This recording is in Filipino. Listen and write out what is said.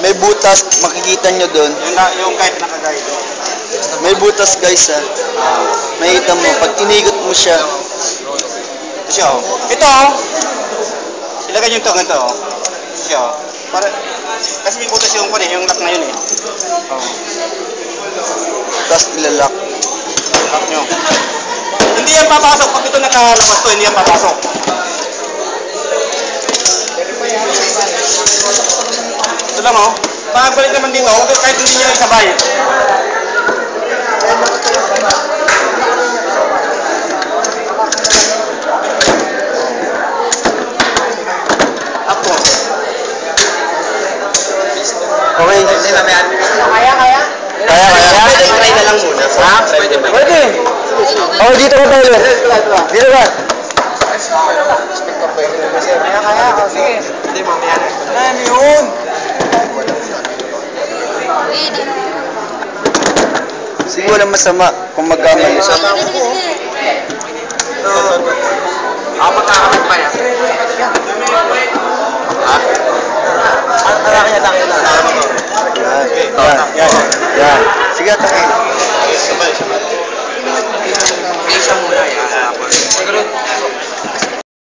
May butas, makikita nyo doon. Yung kahit naka-guide. May butas guys ha. Makikita mo, pag inigot mo siya. Ito siya oh. Ito oh. Ilagay nyo ito, ganito oh. Siya oh. Kasi may butas yung lock na yun eh. Oh. Tapos ilalak. Lock nyo. Hindi yan papasok. Pag ito nakalabas to, hindi yan papasok. Ito lang oh. Pagbalik naman dito, kahit hindi nyo isabay. Ako. Okay. Kaya? Kaya? Pwede try na lang muna. Ha? Pwede. Oh, dito ka tayo. Dito ka. Kaya. Sige. Hindi mamaya. Ano yun? Sige, walang masama kung magkamali siya. Magkakamit pa yan. Ha? Akin na. Yan. Sige, tayo. Sabay. Isa muna yan.